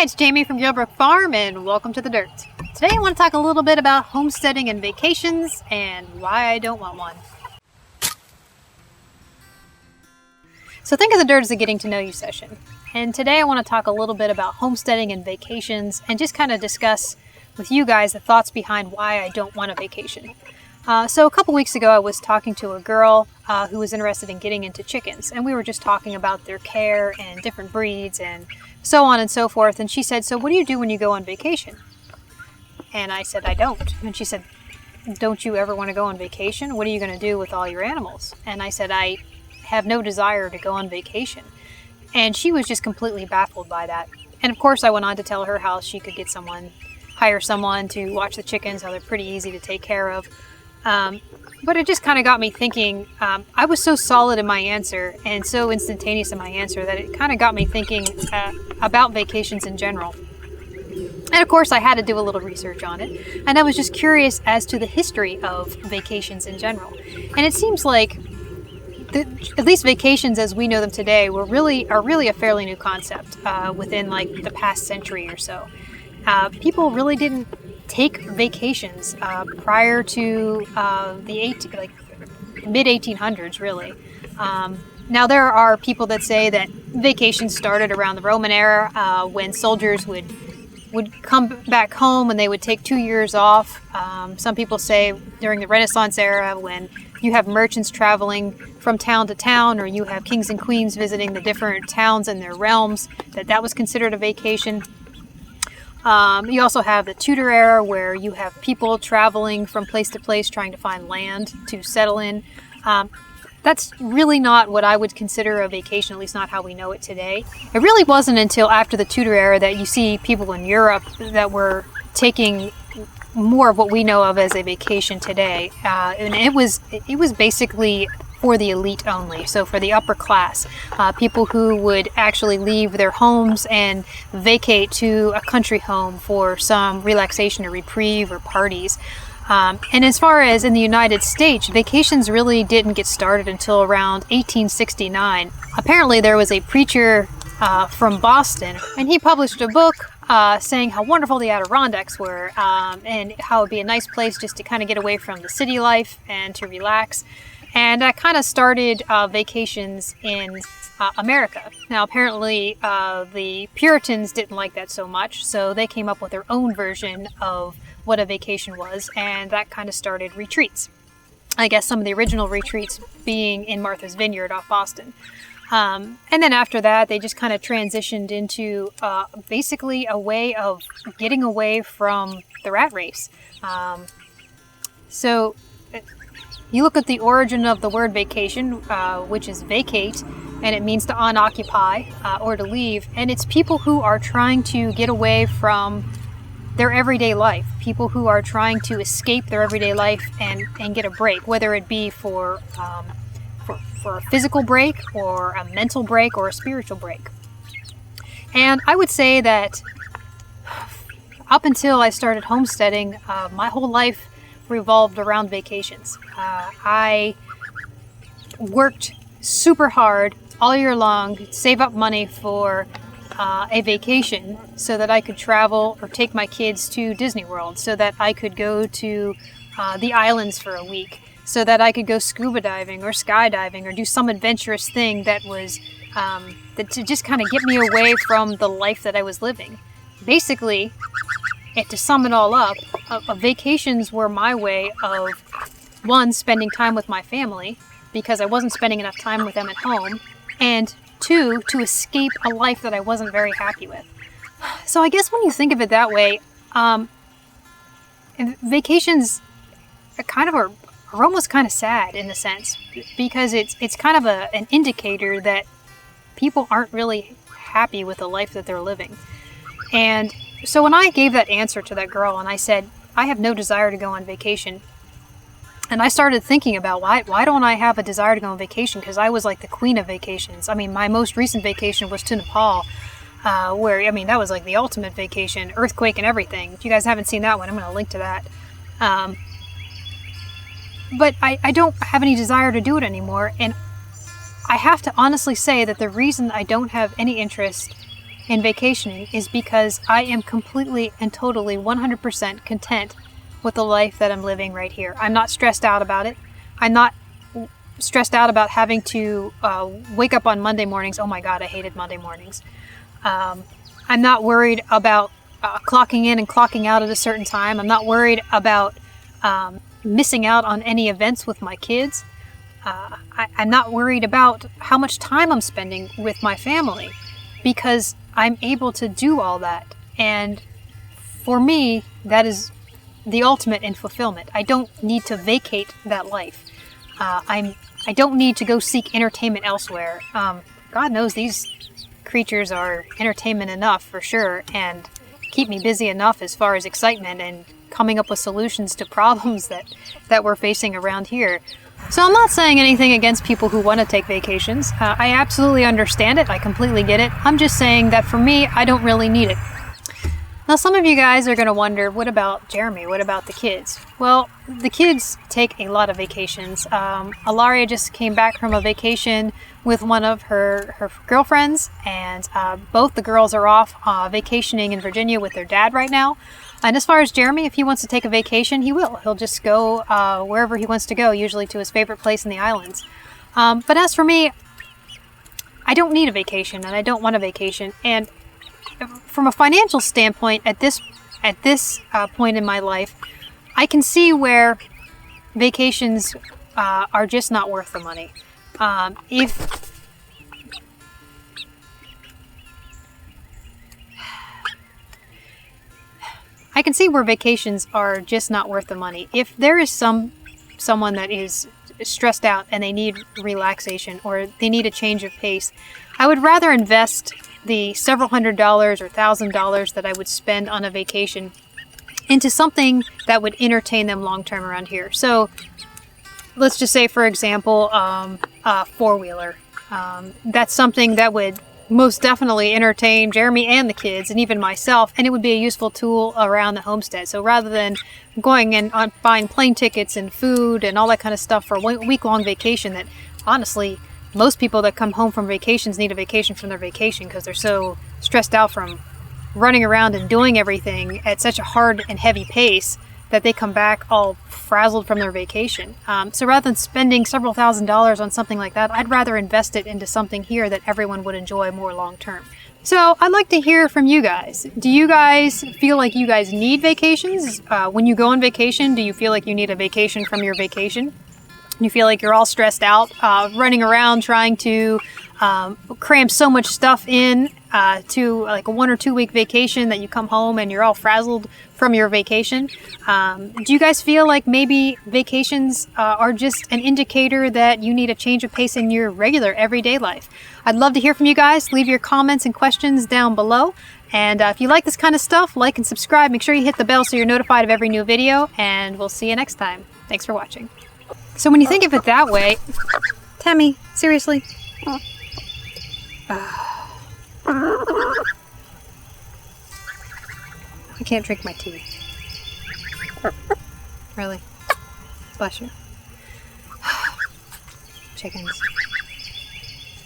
Hi, it's Jamie from Gilbrook Farm, and welcome to the Dirt. Today I want to talk a little bit about homesteading and vacations and why I don't want one. So think of the Dirt as a getting to know you session. And today I want to talk a little bit about homesteading and vacations and just kind of discuss with you guys the thoughts behind why I don't want a vacation. So a couple weeks ago I was talking to a girl who was interested in getting into chickens, and we were just talking about their care and different breeds and so on and so forth. And she said, "So what do you do when you go on vacation?" And I said, "I don't." And she said, "Don't you ever want to go on vacation? What are you going to do with all your animals?" And I said, "I have no desire to go on vacation." And she was just completely baffled by that. And of course I went on to tell her how she could hire someone to watch the chickens, how they're pretty easy to take care of. But it just kind of got me thinking. I was so solid in my answer and so instantaneous in my answer that it kind of got me thinking about vacations in general. And of course I had to do a little research on it, and I was just curious as to the history of vacations in general. And it seems like at least vacations as we know them today are really a fairly new concept within like the past century or so. People really didn't take vacations prior to the mid 1800s, really. Now there are people that say that vacations started around the Roman era when soldiers would come back home and they would take 2 years off. Some people say during the Renaissance era, when you have merchants traveling from town to town, or you have kings and queens visiting the different towns in their realms, that was considered a vacation. You also have the Tudor era, where you have people traveling from place to place trying to find land to settle in. That's really not what I would consider a vacation, at least not how we know it today. It really wasn't until after the Tudor era that you see people in Europe that were taking more of what we know of as a vacation today. And it was basically for the elite only, so for the upper class, people who would actually leave their homes and vacate to a country home for some relaxation or reprieve or parties. And as far as in the United States, vacations really didn't get started until around 1869. Apparently there was a preacher from Boston, and he published a book saying how wonderful the Adirondacks were, and how it would be a nice place just to kind of get away from the city life and to relax. And that kind of started vacations in America. Now, apparently, the Puritans didn't like that so much, so they came up with their own version of what a vacation was, and that kind of started retreats. I guess some of the original retreats being in Martha's Vineyard off Boston. And then after that, they just kind of transitioned into basically a way of getting away from the rat race. So you look at the origin of the word vacation, which is vacate, and it means to unoccupy or to leave. And it's people who are trying to get away from their everyday life, people who are trying to escape their everyday life and get a break, whether it be for a physical break or a mental break or a spiritual break. And I would say that up until I started homesteading, my whole life revolved around vacations. I worked super hard all year long to save up money for a vacation so that I could travel or take my kids to Disney World, so that I could go to the islands for a week, so that I could go scuba diving or skydiving or do some adventurous thing that was to just kind of get me away from the life that I was living. Basically, and to sum it all up, vacations were my way of, one, spending time with my family, because I wasn't spending enough time with them at home, and two, to escape a life that I wasn't very happy with. So I guess when you think of it that way, vacations are almost kind of sad in a sense, because it's kind of an indicator that people aren't really happy with the life that they're living. And so when I gave that answer to that girl and I said, I have no desire to go on vacation, and I started thinking about why don't I have a desire to go on vacation, because I was like the queen of vacations. I mean, my most recent vacation was to Nepal, where, I mean, that was like the ultimate vacation, earthquake and everything. If you guys haven't seen that one, I'm going to link to that. But I don't have any desire to do it anymore, and I have to honestly say that the reason I don't have any interest in vacationing is because I am completely and totally 100% content with the life that I'm living right here. I'm not stressed out about it. I'm not stressed out about having to wake up on Monday mornings. Oh my God, I hated Monday mornings. I'm not worried about clocking in and clocking out at a certain time. I'm not worried about missing out on any events with my kids. I'm not worried about how much time I'm spending with my family because I'm able to do all that. And for me, that is the ultimate in fulfillment. I don't need to vacate that life. I don't need to go seek entertainment elsewhere. God knows these creatures are entertainment enough for sure, and keep me busy enough as far as excitement and coming up with solutions to problems that we're facing around here. So I'm not saying anything against people who want to take vacations. I absolutely understand it. I completely get it. I'm just saying that for me, I don't really need it. Now, some of you guys are going to wonder, what about Jeremy? What about the kids? Well, the kids take a lot of vacations. Ilaria just came back from a vacation with one of her girlfriends, and both the girls are off vacationing in Virginia with their dad right now. And as far as Jeremy, if he wants to take a vacation, he will. He'll just go wherever he wants to go, usually to his favorite place in the islands. But as for me, I don't need a vacation, and I don't want a vacation. And from a financial standpoint, at this point in my life, I can see where vacations are just not worth the money. I can see where vacations are just not worth the money. If there is someone that is stressed out and they need relaxation or they need a change of pace, I would rather invest the several $100s or $1,000 that I would spend on a vacation into something that would entertain them long term around here. So let's just say, for example, a four-wheeler. That's something that would most definitely entertain Jeremy and the kids and even myself, and it would be a useful tool around the homestead. So rather than going and buying plane tickets and food and all that kind of stuff for a week-long vacation that honestly most people that come home from vacations need a vacation from their vacation because they're so stressed out from running around and doing everything at such a hard and heavy pace that they come back all frazzled from their vacation. So rather than spending several $1,000s on something like that, I'd rather invest it into something here that everyone would enjoy more long term. So I'd like to hear from you guys. Do you guys feel like you guys need vacations? When you go on vacation, do you feel like you need a vacation from your vacation? You feel like you're all stressed out, running around trying to cram so much stuff in to like a 1 or 2 week vacation that you come home and you're all frazzled from your vacation. Do you guys feel like maybe vacations are just an indicator that you need a change of pace in your regular everyday life? I'd love to hear from you guys. Leave your comments and questions down below. And if you like this kind of stuff, like and subscribe. Make sure you hit the bell so you're notified of every new video, and we'll see you next time. Thanks for watching. So when you think of it that way, Tammy, seriously? I can't drink my tea. Really? Bless you. Chickens.